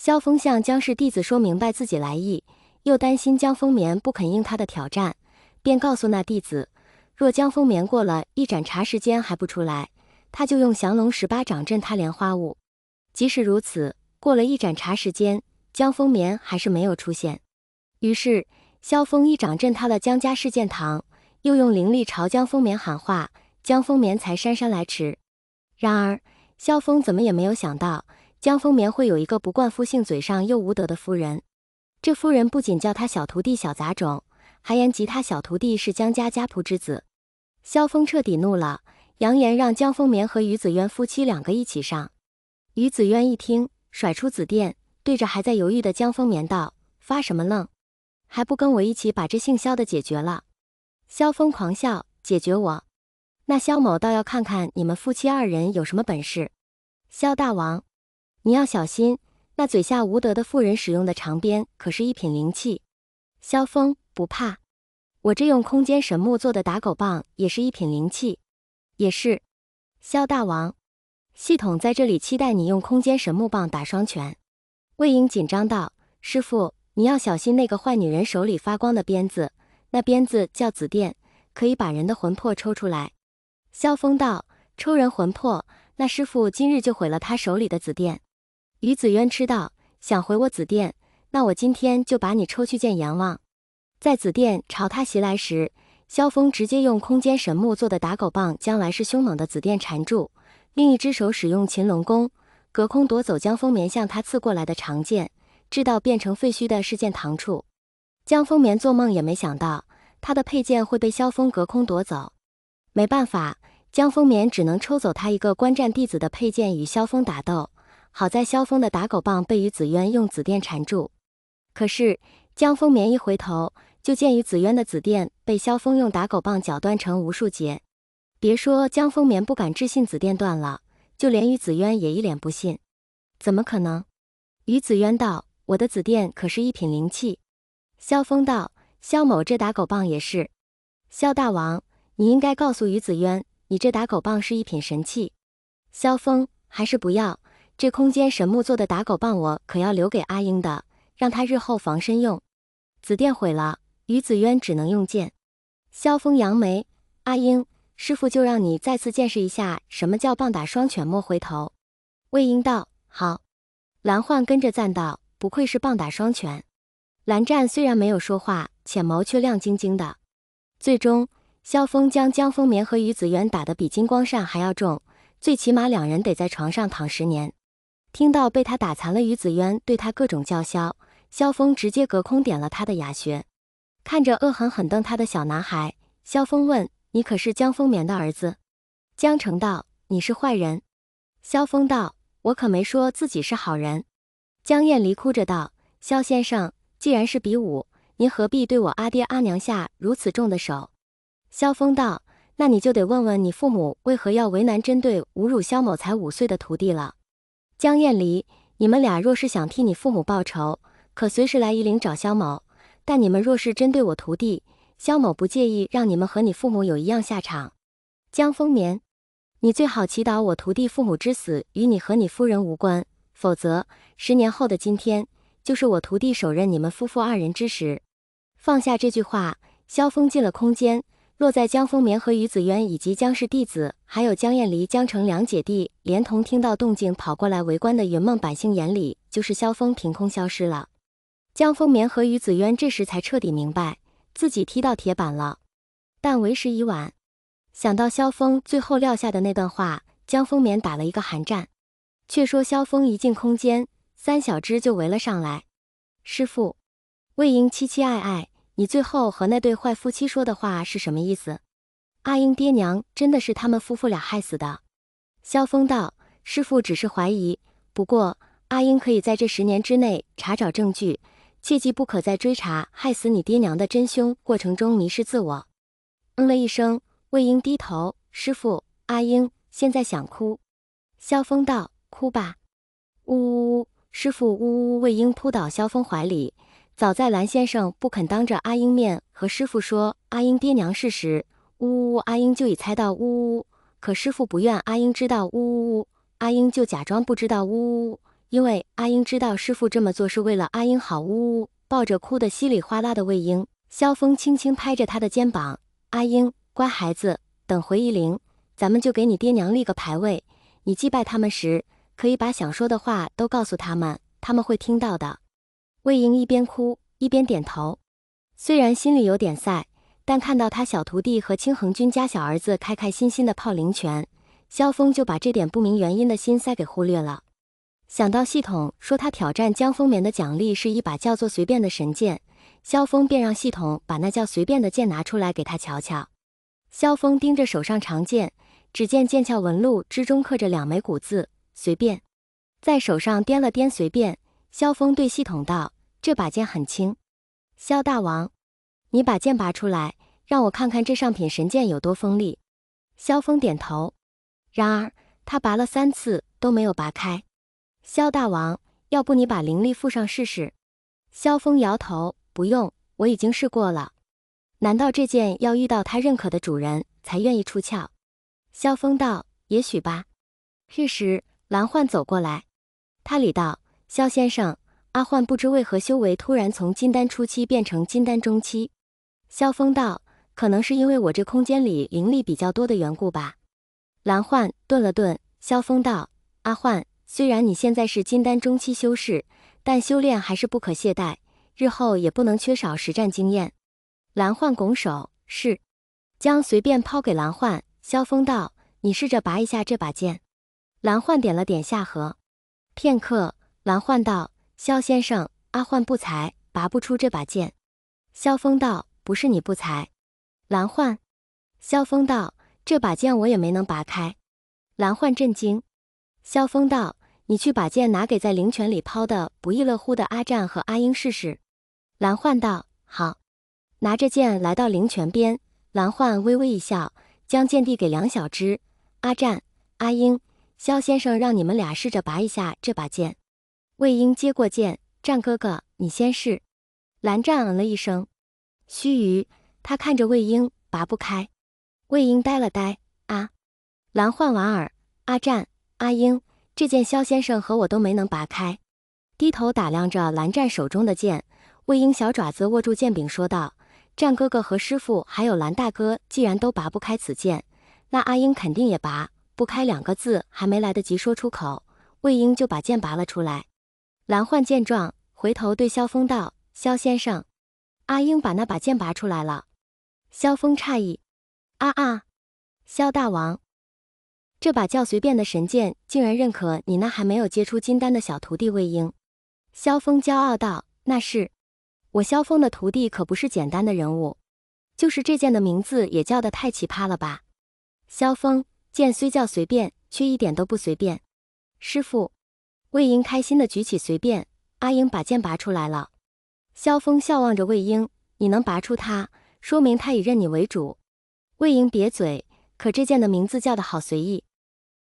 萧峰向江氏弟子说明白自己来意，又担心江丰眠不肯应他的挑战，便告诉那弟子，若江丰眠过了一盏茶时间还不出来，他就用降龙18掌震他莲花坞。即使如此，过了一盏茶时间，江丰眠还是没有出现。于是萧峰一掌震塌了江家世剑堂，又用灵力朝江丰眠喊话，江丰眠才姗姗来迟。然而萧峰怎么也没有想到，江丰眠会有一个不惯夫姓嘴上又无德的夫人。这夫人不仅叫他小徒弟小杂种，还言及他小徒弟是江家家仆之子。萧峰彻底怒了，扬言让江丰眠和于子渊夫妻2个一起上。于子渊一听，甩出紫电，对着还在犹豫的江丰眠道：发什么愣？还不跟我一起把这姓萧的解决了？萧峰狂笑：解决我？那萧某倒要看看你们夫妻2人有什么本事。萧大王，你要小心，那嘴下无德的妇人使用的长鞭可是一品灵器。萧峰：不怕，我这用空间神木做的打狗棒也是一品灵器。也是。萧大王，系统在这里期待你用空间神木棒打双拳。魏婴紧张道：师父，你要小心那个坏女人手里发光的鞭子，那鞭子叫紫电，可以把人的魂魄抽出来。萧峰道：抽人魂魄，那师父今日就毁了他手里的紫电。于子渊吃道：想毁我紫电，那我今天就把你抽去见阎王。在紫电朝他袭来时，萧峰直接用空间神木做的打狗棒将来势凶猛的紫电缠住，另一只手使用擒龙功，隔空夺走江丰眠向他刺过来的长剑，直到变成废墟的世剑堂处。江丰眠做梦也没想到，他的佩剑会被萧峰隔空夺走。没办法，江丰眠只能抽走他一个观战弟子的佩剑与萧峰打斗。好在萧峰的打狗棒被于子渊用紫电缠住，可是江丰眠一回头，就见于子渊的紫电被萧峰用打狗棒绞断成无数截。别说江丰眠不敢置信紫电断了，就连于子渊也一脸不信。怎么可能？于子渊道：我的紫电可是一品灵器。萧峰道：萧某这打狗棒也是。萧大王，你应该告诉于子渊，你这打狗棒是一品神器。萧峰：还是不要，这空间神木做的打狗棒我可要留给阿英的，让他日后防身用。紫电毁了，于子渊只能用剑。萧峰扬眉：阿英，师父就让你再次见识一下什么叫棒打双拳莫回头。魏婴道：好。蓝焕跟着赞道：不愧是棒打双拳。蓝湛虽然没有说话，浅眸却亮晶晶的。最终萧峰将江丰眠和于子渊打得比金光扇还要重，最起码2人得在床上躺10年。听到被他打残了于子渊对他各种叫嚣，萧峰直接隔空点了他的哑穴。看着恶狠狠瞪他的小男孩，萧峰问：你可是江丰眠的儿子？江澄道：你是坏人。萧峰道：我可没说自己是好人。江燕离哭着道：萧先生，既然是比武，您何必对我阿爹阿娘下如此重的手？萧峰道：那你就得问问你父母为何要为难针对侮辱萧某才5岁的徒弟了。江燕离，你们俩若是想替你父母报仇，可随时来夷陵找萧某，但你们若是针对我徒弟，萧某不介意让你们和你父母有一样下场。江丰眠，你最好祈祷我徒弟父母之死与你和你夫人无关，否则10年后的今天，就是我徒弟手刃你们夫妇2人之时。放下这句话，萧峰进了空间，落在江丰眠和于子渊以及江氏弟子还有江燕离、江澄2姐弟连同听到动静跑过来围观的云梦百姓眼里，就是萧峰凭空消失了。江丰眠和于子渊这时才彻底明白自己踢到铁板了，但为时已晚。想到萧峰最后撂下的那段话，江丰眠打了一个寒战。却说萧峰一进空间，3小只就围了上来。师父，魏婴凄凄爱爱，你最后和那对坏夫妻说的话是什么意思？阿英爹娘真的是他们夫妇俩害死的？萧峰道：师父只是怀疑，不过阿英可以在这10年之内查找证据，切记不可在追查害死你爹娘的真凶过程中迷失自我。了一声，魏婴低头：师父，阿英现在想哭。萧峰道：哭吧。呜呜呜，师父呜呜呜。魏婴扑倒萧峰怀里。早在蓝先生不肯当着阿英面和师父说阿英爹娘事时，呜呜呜，阿英就已猜到呜呜呜，可师父不愿阿英知道呜呜呜，阿英就假装不知道呜呜呜，因为阿英知道师傅这么做是为了阿英好。呜呜，抱着哭得稀里哗啦的魏婴，萧峰轻轻拍着他的肩膀：“阿英，乖孩子，等回夷陵，咱们就给你爹娘立个牌位。你祭拜他们时，可以把想说的话都告诉他们，他们会听到的。”魏婴一边哭一边点头，虽然心里有点塞，但看到他小徒弟和清衡君家小儿子开开心心的泡灵泉，萧峰就把这点不明原因的心塞给忽略了。想到系统说他挑战江风眠的奖励是一把叫做随便的神剑，萧峰便让系统把那叫随便的剑拿出来给他瞧瞧。萧峰盯着手上长剑，只见剑鞘纹路之中刻着2枚古字：随便。在手上掂了掂随便，萧峰对系统道：“这把剑很轻。萧大王，你把剑拔出来，让我看看这上品神剑有多锋利。”萧峰点头，然而他拔了3次都没有拔开。萧大王，要不你把灵力附上试试？萧峰摇头：“不用，我已经试过了。难道这剑要遇到他认可的主人才愿意出鞘？”萧峰道：“也许吧。”这时蓝焕走过来，他礼道：“萧先生，阿焕不知为何修为突然从金丹初期变成金丹中期。”萧峰道：“可能是因为我这空间里灵力比较多的缘故吧。”蓝焕顿了顿，萧峰道：“阿焕，虽然你现在是金丹中期修士，但修炼还是不可懈怠，日后也不能缺少实战经验。”蓝焕拱手：“是。”将随便抛给蓝焕，萧峰道：“你试着拔一下这把剑。”蓝焕点了点下颌。片刻，蓝焕道：“萧先生，阿焕不才，拔不出这把剑。”萧峰道：“不是你不才。”蓝焕。萧峰道：“这把剑我也没能拔开。”蓝焕震惊。萧峰道：“你去把剑拿给在灵泉里抛的不亦乐乎的阿战和阿英试试。”蓝焕道：“好。”拿着剑来到灵泉边，蓝焕微微一笑，将剑递给2小只：“阿战、阿英，萧先生让你们俩试着拔一下这把剑。”魏婴接过剑：“战哥哥，你先试。”蓝战嗯了一声。须臾，他看着魏婴，拔不开。魏婴呆了呆：“啊！”蓝焕莞尔：“阿战、阿英，这剑萧先生和我都没能拔开。”低头打量着蓝战手中的剑，魏婴小爪子握住剑柄说道：“战哥哥和师傅还有蓝大哥既然都拔不开此剑，那阿英肯定也拔不开。”2个字还没来得及说出口，魏婴就把剑拔了出来。蓝焕见状，回头对萧峰道：“萧先生，阿英把那把剑拔出来了。”萧峰诧异：“啊！萧大王，这把叫随便的神剑竟然认可你那还没有接触金丹的小徒弟魏婴。”萧峰骄傲道：“那是我萧峰的徒弟，可不是简单的人物，就是这剑的名字也叫得太奇葩了吧？”萧峰：“剑虽叫随便，却一点都不随便。”师傅。魏婴开心地举起随便，阿英把剑拔出来了。萧峰笑望着魏婴：“你能拔出它，说明他以认你为主。”魏婴瘪嘴：“可这剑的名字叫得好随意。”